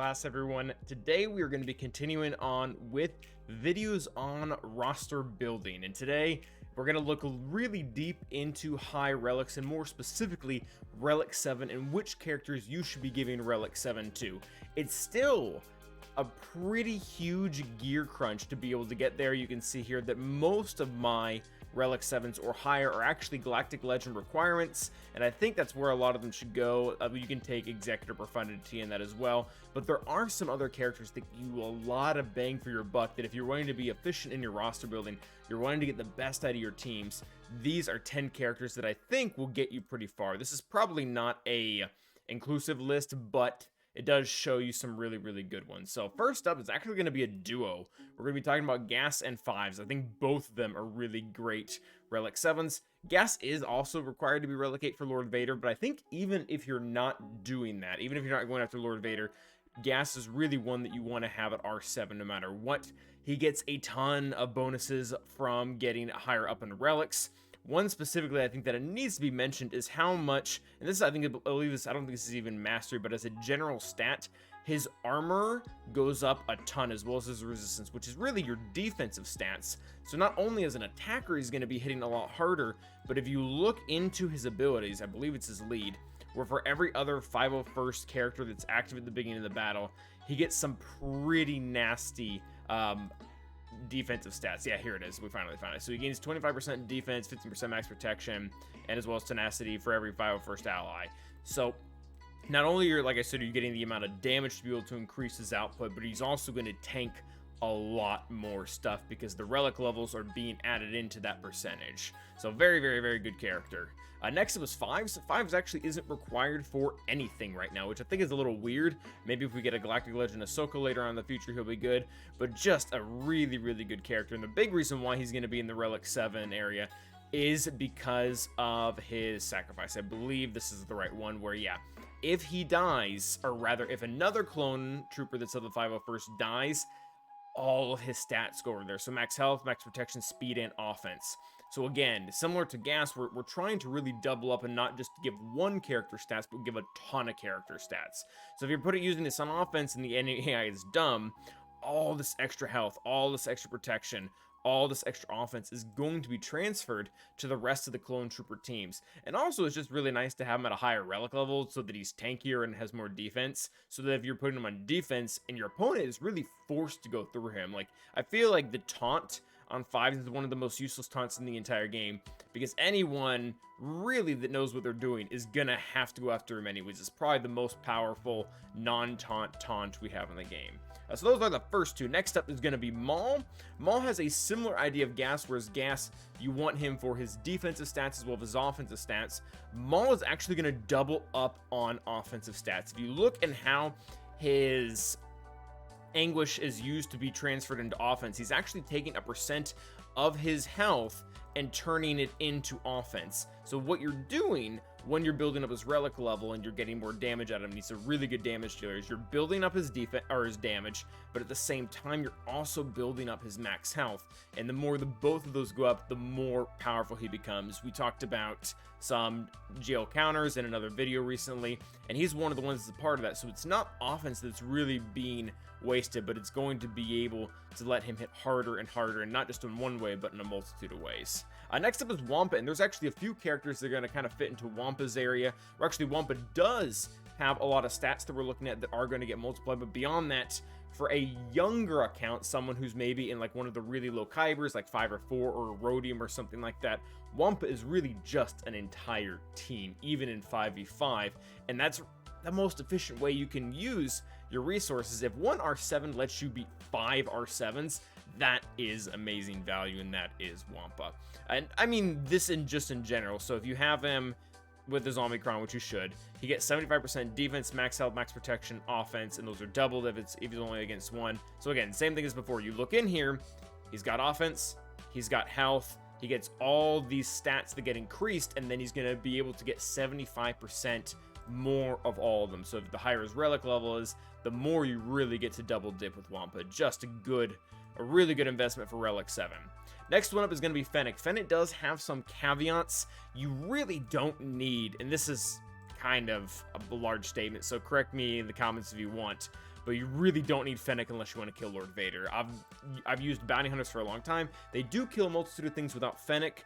class, everyone. Today we are going to be continuing on with videos on roster building, and today we're going to look really deep into high relics, and more specifically Relic 7 and which characters you should be giving Relic 7 to. It's still a pretty huge gear crunch to be able to get there. You can see here that most of my Relic 7s or higher are actually Galactic Legend requirements, and I think that's where a lot of them should go. You can take Executor Profundity in that as well, but there are some other characters that give you a lot of bang for your buck, that if you're wanting to be efficient in your roster building, you're wanting to get the best out of your teams, these are 10 characters that I think will get you pretty far. This is probably not a inclusive list, but it does show you some really good ones. So first up is actually going to be a duo. We're going to be talking about Gas and Fives. I think both of them are really great Relic 7s. Gas is also required to be Relicate for Lord Vader, but I think even if you're not doing that, even if you're not going after Lord Vader, Gas is really one that you want to have at R7 no matter what. He gets a ton of bonuses from getting higher up in the relics. One specifically I think that it needs to be mentioned is how much, and this I believe this, I don't think this is even mastery, but as a general stat, his armor goes up a ton as well as his resistance, which is really your defensive stats. So not only as an attacker he's going to be hitting a lot harder, but if you look into his abilities, I believe it's his lead, where for every other 501st character that's active at the beginning of the battle, he gets some pretty nasty defensive stats. Yeah, here it is. We finally found it. So he gains 25% defense, 15% max protection, and as well as tenacity for every 501st ally. So not only you're, like I said, you're getting the amount of damage to be able to increase his output, but he's also going to tank a lot more stuff because the relic levels are being added into that percentage. So very good character. Next up was Fives. Fives actually isn't required for anything right now, which I think is a little weird. Maybe if we get a Galactic Legend Ahsoka later on in the future, he'll be good, but just a really good character. And the big reason why he's going to be in the Relic 7 area is because of his sacrifice. I believe this is the right one where, yeah, if he dies, or rather if another clone trooper that's of the 501st dies, all of his stats go over there. So max health, max protection, speed, and offense. So again, similar to Gas, we're trying to really double up and not just give one character stats, but give a ton of character stats. So if you're using this on offense and the AI is dumb, all this extra health, all this extra protection, all this extra offense is going to be transferred to the rest of the clone trooper teams. And also it's just really nice to have him at a higher relic level so that he's tankier and has more defense, so that if you're putting him on defense and your opponent is really forced to go through him. Like, I feel like the taunt on Fives is one of the most useless taunts in the entire game, because anyone really that knows what they're doing is gonna have to go after him anyways. It's probably the most powerful non-taunt taunt we have in the game. So those are the first two. Next up is going to be Maul. Maul has a similar idea of Gas, whereas Gas, you want him for his defensive stats as well as his offensive stats. Maul is actually going to double up on offensive stats. If you look at how his Anguish is used to be transferred into offense, he's actually taking a percent of his health and turning it into offense. So what you're doing when you're building up his relic level and you're getting more damage out of him, he's a really good damage dealer, is you're building up his defense or his damage, but at the same time you're also building up his max health. And the more both of those go up, the more powerful he becomes. We talked about some jail counters in another video recently, and he's one of the ones that's a part of that. So it's not offense that's really being wasted, but it's going to be able to let him hit harder and harder, and not just in one way, but in a multitude of ways. Next up is Womp, and there's actually a few characters that are going to kind of fit into Wampa's area, or actually Wampa does have a lot of stats that we're looking at that are going to get multiplied, but beyond that, for a younger account, someone who's maybe in like one of the really low calibers, like 5 or 4 or Rhodium or something like that, Wampa is really just an entire team, even in 5v5, and that's the most efficient way you can use your resources. If one R7 lets you beat 5 R7s, that is amazing value, and that is Wampa. And I mean this in general. So if you have him with his Omicron, which you should, he gets 75% defense, max health, max protection, offense, and those are doubled if he's only against one. So again, same thing as before. You look in here, he's got offense, he's got health, he gets all these stats that get increased, and then he's going to be able to get 75% more of all of them. So if the higher his relic level is, the more you really get to double dip with Wampa. Just a really good investment for Relic 7. Next one up is going to be Fennec. Fennec does have some caveats you really don't need, and this is kind of a large statement, so correct me in the comments if you want. but you really don't need Fennec unless you want to kill Lord Vader. I've used bounty hunters for a long time. They do kill a multitude of things without Fennec,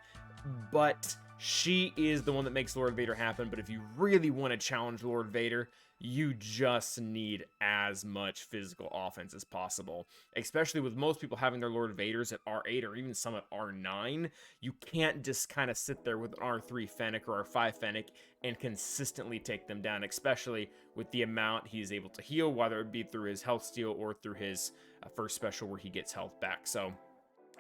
but she is the one that makes Lord Vader happen. But if you really want to challenge Lord Vader, you just need as much physical offense as possible, especially with most people having their Lord Vaders at R8 or even some at R9. You can't just kind of sit there with an R3 Fennec or R5 Fennec and consistently take them down, especially with the amount he's able to heal, whether it be through his health steal or through his first special where he gets health back. So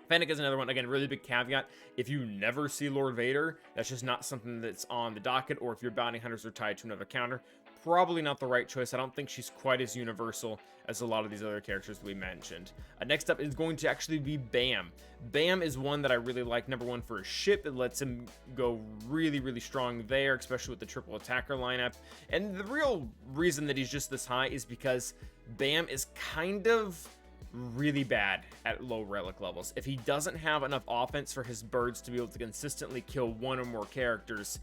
Fennec is another one. Again, really big caveat. If you never see Lord Vader, that's just not something that's on the docket, or if your bounty hunters are tied to another counter, probably not the right choice. I don't think she's quite as universal as a lot of these other characters we mentioned. Next up is going to actually be Bam. Bam is one that I really like. Number one, for his ship. It lets him go really, really strong there, especially with the triple attacker lineup. And the real reason that he's just this high is because Bam is kind of really bad at low relic levels. If he doesn't have enough offense for his birds to be able to consistently kill one or more characters,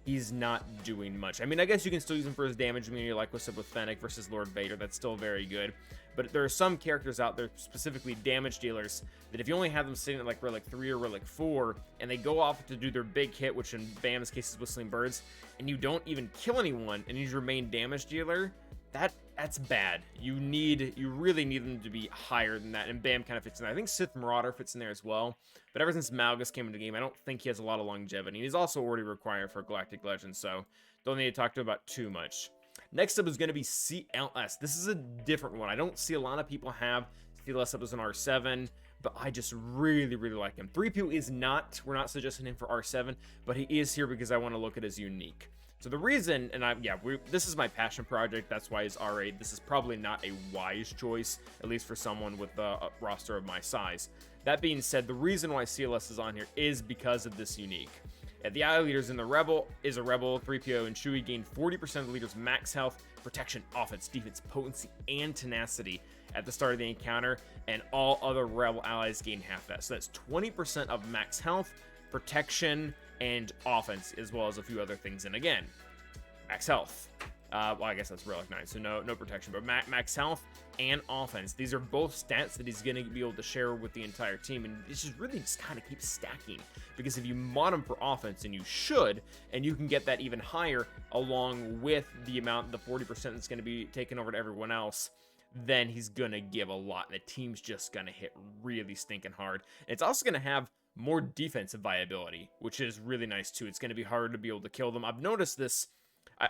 he's not doing much. I mean, I guess you can still use him for his damage immunity, like what's up with Fennec versus Lord Vader. That's still very good. But there are some characters out there, specifically damage dealers, that if you only have them sitting at like Relic 3 or Relic 4, and they go off to do their big hit, which in Bam's case is Whistling Birds, and you don't even kill anyone, and he's your main damage dealer, that's bad. You really need them to be higher than that, and Bam kind of fits in there. I think Sith Marauder fits in there as well, but ever since Malgus came into the game, I don't think he has a lot of longevity. He's also already required for Galactic Legends, so don't need to talk to him about too much. Next up is going to be CLS. This is a different one. I don't see a lot of people have CLS up as an R7, but I just really, really like him. 3PO is not, we're not suggesting him for R7, but he is here because I want to look at his unique. So the reason, and this is my passion project, that's why he's R8. This is probably not a wise choice, at least for someone with a roster of my size. That being said, the reason why CLS is on here is because of this unique. The ally leaders in the Rebel is a Rebel. 3PO and Chewie gain 40% of the leader's max health, protection, offense, defense, potency, and tenacity at the start of the encounter, and all other Rebel allies gain half that. So that's 20% of max health, protection, and offense, as well as a few other things. And again, max health. Well, I guess that's Relic 9, so no protection, but max health and offense. These are both stats that he's going to be able to share with the entire team, and it's just really just kind of keeps stacking, because if you mod him for offense, and you should, and you can get that even higher along with the amount, the 40% that's going to be taken over to everyone else, then he's going to give a lot, and the team's just going to hit really stinking hard. And it's also going to have more defensive viability, which is really nice too. It's going to be harder to be able to kill them. I've noticed this.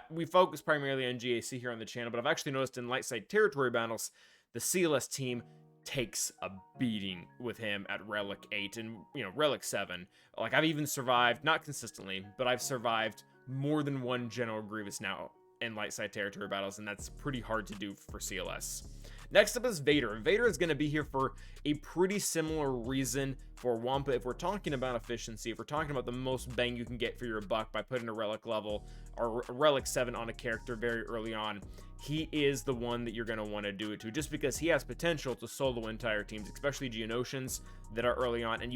We focus primarily on GAC here on the channel, but I've actually noticed in light side territory battles, the CLS team takes a beating with him at Relic 8 and, Relic 7. Like, I've even survived, not consistently, but I've survived more than one General Grievous now in light side territory battles, and that's pretty hard to do for CLS. Next up is Vader. Vader is going to be here for a pretty similar reason for Womp. If we're talking about efficiency, if we're talking about the most bang you can get for your buck by putting a Relic level or a Relic 7 on a character very early on, he is the one that you're going to want to do it to, just because he has potential to solo entire teams, especially Geonosians that are early on, and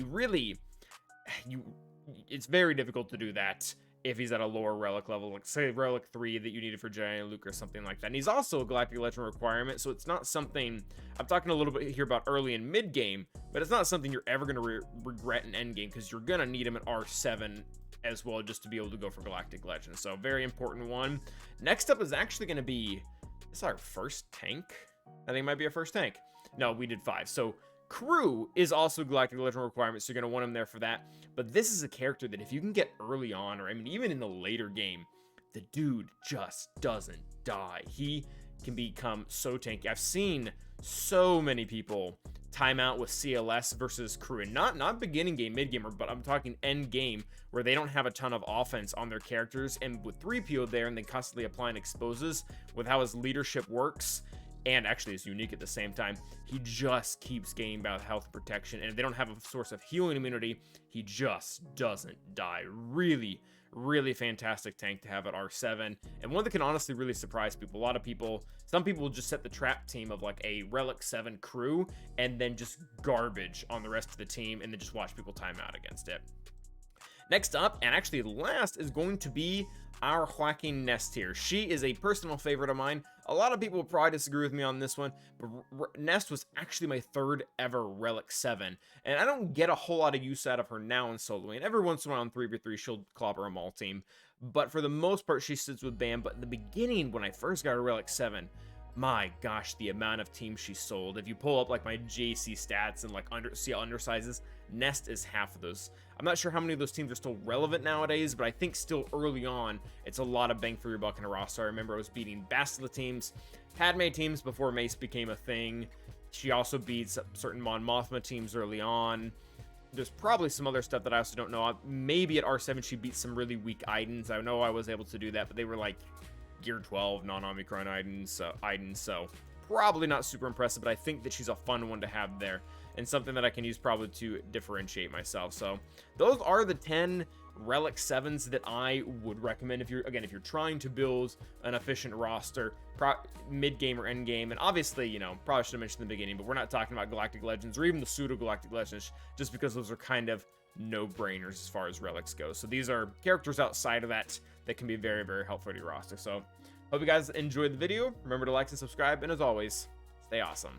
it's very difficult to do that if he's at a lower Relic level, like say Relic 3 that you needed for Giant Luke or something like that. And he's also a Galactic Legend requirement, so it's not something, I'm talking a little bit here about early and mid game, but it's not something you're ever going to regret in end game, because you're going to need him at R7 as well, just to be able to go for Galactic Legend. So very important one. Next up is actually going to be, this is our first tank? I think it might be our first tank. No, we did 5. So Crew is also Galactic Legend requirement, so you're going to want him there for that. But this is a character that if you can get early on, or I mean even in the later game, the dude just doesn't die. He can become so tanky. I've seen so many people time out with CLS versus Crew, and not beginning game, mid game, but I'm talking end game, where they don't have a ton of offense on their characters, and with 3PO there, and then constantly applying exposes with how his leadership works, and actually is unique at the same time, he just keeps gaining both health and protection, and if they don't have a source of healing immunity, he just doesn't die. Really, really fantastic tank to have at R7, and one that can honestly really surprise people. A lot of people, some people will just set the trap team of like a Relic 7 Crew, and then just garbage on the rest of the team, and then just watch people time out against it. Next up, and actually last, is going to be our Whacking Nest here. She is a personal favorite of mine. A lot of people will probably disagree with me on this one, but Nest was actually my third ever Relic 7, and I don't get a whole lot of use out of her now in soloing. Every once in a while on 3v3, she'll clobber a Maul team, but for the most part, she sits with Bam. But in the beginning, when I first got a Relic 7, my gosh, the amount of teams she sold. If you pull up like my JC stats and like see undersizes, Nest is half of those. I'm not sure how many of those teams are still relevant nowadays, but I think still early on, it's a lot of bang for your buck in a roster. I remember I was beating Bastila teams, Padme teams before Mace became a thing. She also beats certain Mon Mothma teams early on. There's probably some other stuff that I also don't know. Maybe at R7 she beat some really weak Idens. I know I was able to do that, but they were like Gear 12 non-Omicron Idens, so probably not super impressive, but I think that she's a fun one to have there and something that I can use probably to differentiate myself. So those are the 10 Relic 7s that I would recommend if you're trying to build an efficient roster, mid-game or end-game. And obviously, you know, probably should have mentioned in the beginning, but we're not talking about Galactic Legends or even the pseudo-Galactic Legends, just because those are kind of no-brainers as far as relics go. So these are characters outside of that can be very, very helpful to your roster. So hope you guys enjoyed the video. Remember to like and subscribe, and as always, stay awesome.